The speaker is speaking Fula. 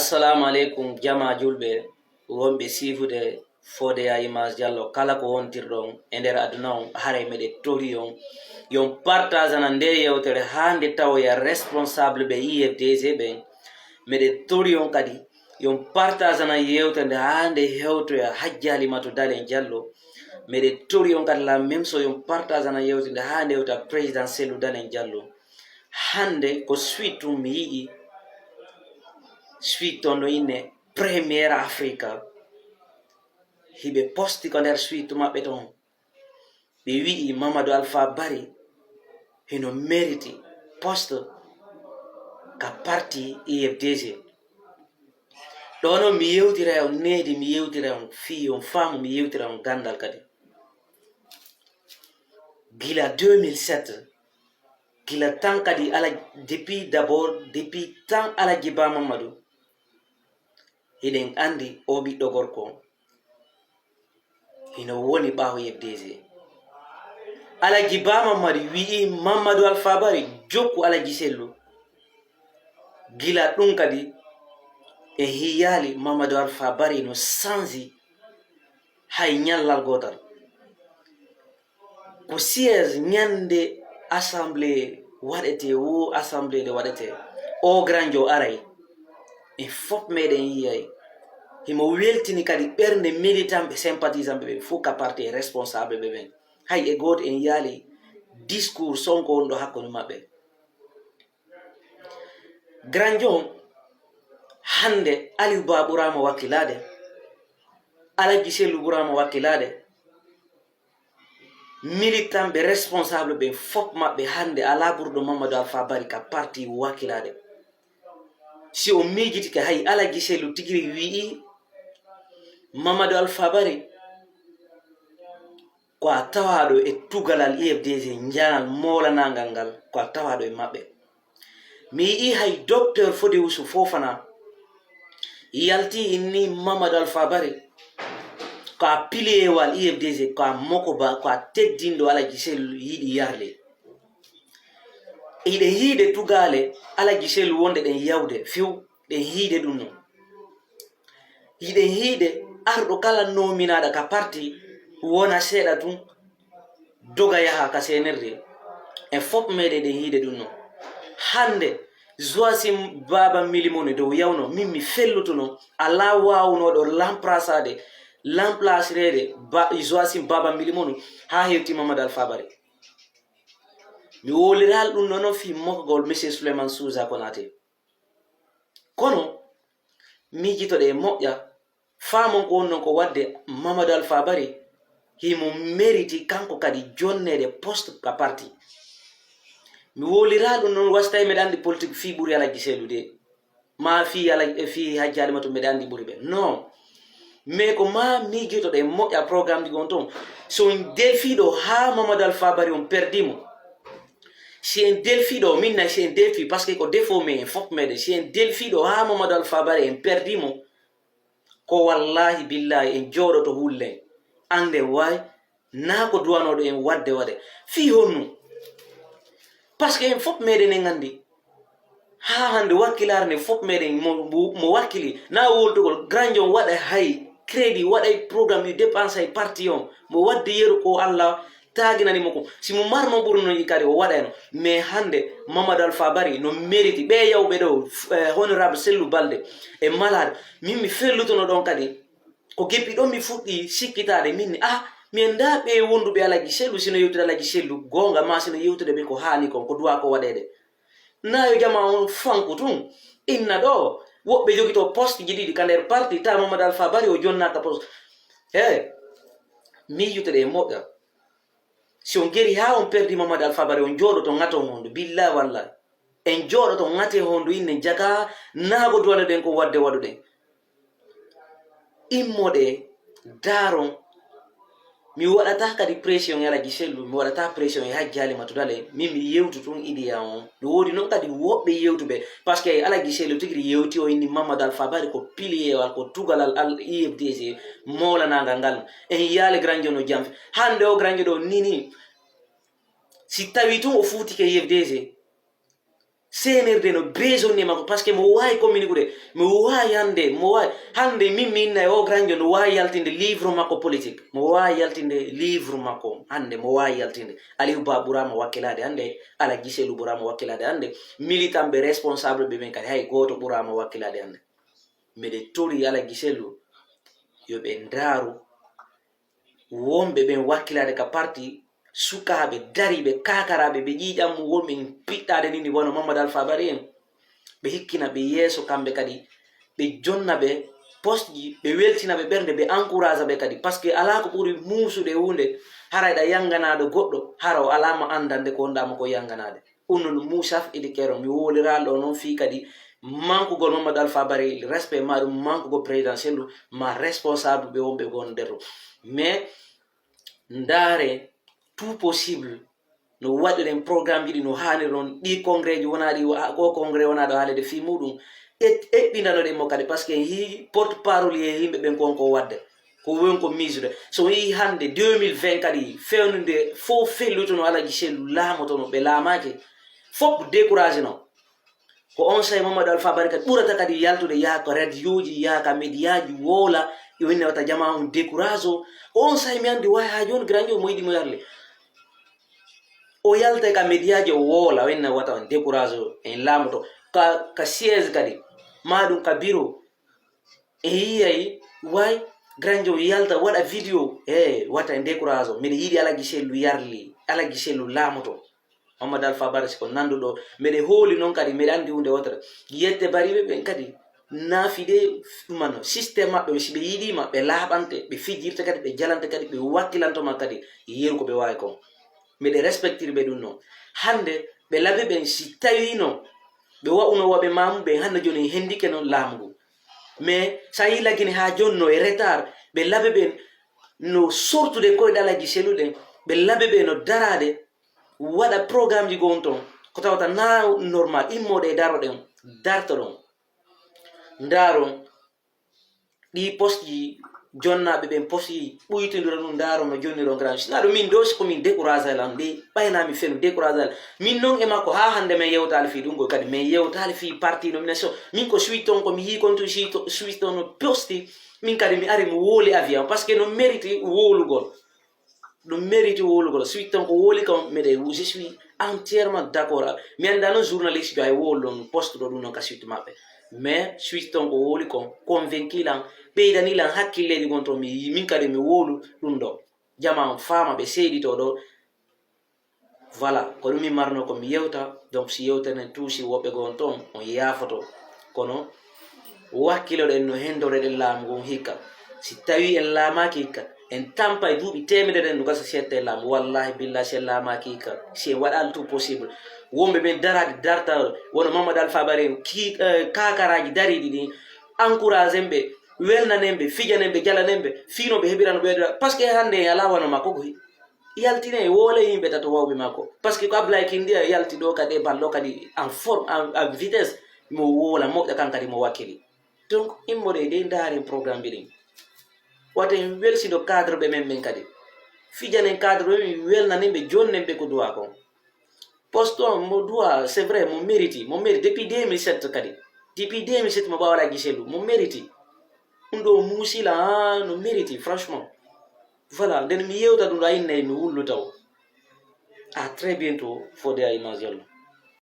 Assalamu alaikum jama julbe wonbe sifude fode ya Image Jallow kala ko wontirɗon e nder aduna on hare meɗe tori on yon partage ana nde yewtere hande tawoya responsable ɓe IFDG ɓen meɗe tori on kadi yon partage ana yewtere nde hande hewtoya Hajji Halimatu Dalen Jallow meɗe tori on kadi la même so yon partage ana yewtere nde hande hewta président Cellou Dalen Jallow hande ko suite mi yiɗi suite on no inne première Africa hiɓe posti ko nder suite maɓɓe ton ɓe wi'i Mamadou Alpha Barry hino mérite poste ka parti IFDG ɗono mi yewtira on nedi mi yewtira on fi on faamu mi yewtira on gandal kadi gila 2007 gila tan kadi ala depuis d'abord depuis tan Alaji Ba Mamadou hiɗen andi o ɓiɗɗo gorko hino woni ɓawo IFDG Alaji Ba Mamadou wi'i Mamadou Alpha Barry jokku Alaji Cellou gila ɗum kadi e hiyali Mamadou Alpha Barry no sanzi hay nyallal gotal ko siège nyande assemblée waɗete wo assemblée nde waɗete o granjo aray e fop meɗen yiyay himo weltini kadi ɓernde militant ɓe sympathisant ɓe fof ka parti responsable ɓe ɓen hay e goto en yaali discours sonko on ɗo hakkude maɓɓe granjo hande Aliou Ba ɓurama wakkilade Alaji Cellou ɓurama wakkilade militant ɓe responsable ɓe fop maɓɓe hande ala ɓurɗo Mamadou Alpha Barry ka parti wakkilade si o miijitike hay Alaji Cellou tigiri wi'i Mamadou Alpha Barry ko a tawaɗo e tugalal IFDG njanal molanagal ngal ko a tawaɗo e maɓɓe mi yi'i hay docteur Fode Wusu Fofana yalti inni Mamadou Alpha Barry ko a piliyewal IFDG ko a moko ba ko a teddinɗo Alaji Cellou yiɗi yarle eɗen hiide tugale Alaji Cellou wonde ɗen yawde few ɗen hiide ɗum non yiɗen hiide arɗo kala nominaɗa ka parti wona seeɗa tun doga yaha ka senerde en fop meɗe ɗen hiide ɗum non hande Joachim Baba Milimone dow yawno min mi fellutono ala wawnoɗo lamplacirede Joachim Baba Milimone ha hewti Mamadou Alpha Barry mi woliral ɗum nono fi mokgol monsieur Souleymane Sousa Konaté kono mijitoɗe e moƴƴa faamon ko wonnon ko wadde Mamadou Alpha Barry himo mériti kanko kadi jonnede poste ka parti mi woliral ɗum noon wasitawi meɗe andi politique fi ɓuuri Alaji Cellou de ma fi Hajji Halimatu meɗe andi ɓuuri ɓe non mais ko ma mijitoɗe e moƴƴa programme ɗi gon toon so en delfiɗo ha Mamadou Alpha Barry on perdimo si en delfiɗo minna si en delfi par ce que ko défaut men en fop meɗen si en delfiɗo ha Mamadou Alpha Barry en perdimo ko wallahi billahi en jooɗoto hullen ande way na ko duwanoɗo en wadde waɗe fi honnu par ce que en fop meɗen en andi ha hande wakkilare nde fop meɗen mo wakkili na woltugol granjon waɗa hay crédit waɗay programme yu dépense hay parti on mo wadde yeru ko Allah taginanimo ko si mo marno ɓurnoji kadi o waɗayno mais hande Mamadou Alpha Barry no mérite ɓe yawɓe ɗo honorable Cellou Balde e malade min mi fellutono ɗon kadi ko geppi ɗon mi fuɗɗi sikkitade minni min da ɓe wonduɓe Alaji Cellou sino yewtude Alaji Cellou gonga ma sino yewtude ɓe ko hani kon ko duwa ko waɗede nayo jama on fanku tun inna ɗo woɓɓe jogito poste ji ɗiɗi ka nder parti ta Mamadou Alpha Barry o jonnata poste miijuteɗe e moƴƴa si on geri ha on perdi Mamadou Alpha Barry on jooɗo to ŋato hondu billahi wallahi en jooɗo to ŋate hondu inne jaga naago duwanoɗen ko wadde waɗuɗen immoɗe daron mi waɗata kadi pression e Alaji Cellou mi waɗata pression e Hajji Halimatu Dalen min mi yewtu tun idiya on mi woodi noon kadi woɓɓe yewtuɓe par ce que Alaji Cellou tigiri yewti o inni Mamadou Alpha Barry ko piliyewal ko tugalal IFDG molanagal ngal en yaali granjo no jamfe hande o granjo ɗo nini si tawi tun o fuutike IFDG senerde no besonni mako parce que mo wawi communiquer mo wawi hande mo wawi hande min o granjo no wawi yaltinde livre makko politique mo wawi yaltinde livre makko hande mo wawi yaltinde Aliou Ba ɓurama wakkilade hande Ala Guisselu ɓurama wakkilade hande militant ɓe responsable ɓe men kadi hay goto ɓurama wakkilade hande mbeɗe tori Ala Guisselu yoɓe ndaaru wonɓe ɓen wakkilade ka parti sukaɓe dariɓe kakaraɓe ɓe ƴiƴam wonɓe piɗɗade nini wono Mamadou Alpha Bari en ɓe hikkina ɓe yeeso kamɓe kadi ɓe jonna ɓe poste ji ɓe weltina ɓe ɓernde ɓe encourage ɓe kadi par ce que ala ko ɓuri muusude hunde harayɗa yanganade goɗɗo hara o alama andande ko wondama ko yanganade unnono Moussaf Idi Kero mi woliraɗo noon fi kadi mankugol Mamadou Alpha Bari respect ma ɗum mankugol présidentiel ma responsable ɓe wonɓe gon nder mais ndaare tout possible no waɗiren programme jiɗi no hani ɗon ɗi congrès ji wonaɗi o congrès wonaɗo haalede fi muɗum eɓɓinanoɗen mo kadi par ce que hi porte parole e yimɓe ɓen konko wadde ko won ko misre so yi hande 2020 kadi fewnude fof fellutono Ala Guisselu laamotono ɓe laamaki fof découragé no ko on say Mamadou Alpha Bari kadi ɓurata kadi yaltude yaaka radio ji yaaka média ji woola yowinne wata jama on décourage o on say mi andi way ha joni granjo mo yiɗimo yarle o yalta ka média ji o woola winne wata on décourage o en laamoto ka siège kadi maɗum ka bureau e yiyay way granjo yalta waɗa vidéo wata en décourage o mbiɗa yiɗi Ala Guisselu yarli Ala Guisselu laamoto Mamadou Alpha Bari siko nanduɗo mbeɗe hooli noon kadi mbeɗe andi hunde wotere yette bariɓe ɓen kadi naafide ɗumano systéme maɓɓe si ɓe yiɗima ɓe laaɓante ɓe fijirta kadi ɓe jalante kadi ɓe wakkilantoma kadi yeru ko ɓe wawi kon mbeɗe respectirɓe ɗum noon hande ɓe laaɓe ɓen si tawino ɓe wa'uno waɓe mamuɓe hande joni hendike noon laamu ngu mais sa yi lagine ha joni no e retard ɓe laaɓe ɓen no sortude koyɗe Ala Guisselu ɗen ɓe laaɓe ɓe no darade waɗa programme ji gon ton ko tawata na normal immoɗe e daro ɗen darta ɗon ndaron ɗi poste ji jonnaɓe ɓen poste ji ɓuytodira ɗum ndaron no jonniron grand sinaɗo min do siko min décourage alan nde ɓaynami fenu décourage al min noon e makko ha hande min yewtali fi ɗum go kadi min yewtali fi parti nomination min ko suit ton komi yi kon to suit ton no posti min kadi mi ari mi wooli avion par ce que no mérite woolugol ɗum mérite wolugol suit ton ko wooli kam mbeɗe je suis entièrement d' accord mi anda noon journaliste jo ay wool ɗon poste ɗo ɗum noon ka suite maɓɓe mais suite ton ko wooli kon convaincu lan ɓeydanilan hakkilleji gon to min kadi mi woolu ɗum ɗo jama faama ɓe seeɗito ɗo voilà ko ɗum min marno ko mi yewta donc si yewtenen tuusi woɓɓe gon toon on yaafoto kono wakkiloɗen no hendoreɗen laamu gon hikka si tawi en laamaki hikka en tampa e duuɓi temederen no gasa sette laamu wallahi billahi si en laamaki hikka si en waɗal tout possible wonɓe ɓen darade darta wono Mamadou Alpha Bari en kakaraji dariɗi ɗin encourage en ɓe welnanen ɓe fijanen ɓe jalanen ɓe fino ɓe heɓirano ɓeydoɗa par ce que hande en ala wano makko koy yaltine e woole yimɓe tato wawɓe makko par ce que ko Ablaye Kindi yalti ɗo kadi e ballo kadi en forme en vitesse mo woola moƴƴa kan kadi mo wakkili donc immoɗe ɗe daaren programme ɓiɗin wata en welsido cadre ɓe men ɓen kadi fijanen cadre ɓe welnanen ɓe jonnen ɓe ko duwa kon poste on mo duwa c'est vrai mo mérite depuis 2007 kadi depuis 2007 mo ɓawa Ala Guisselu mo mérite ɗum ɗo muusila no mérite franchement voilà nden mi yewta ɗum ɗo a innayi mi wullu taw à très bientôt fode a image yallah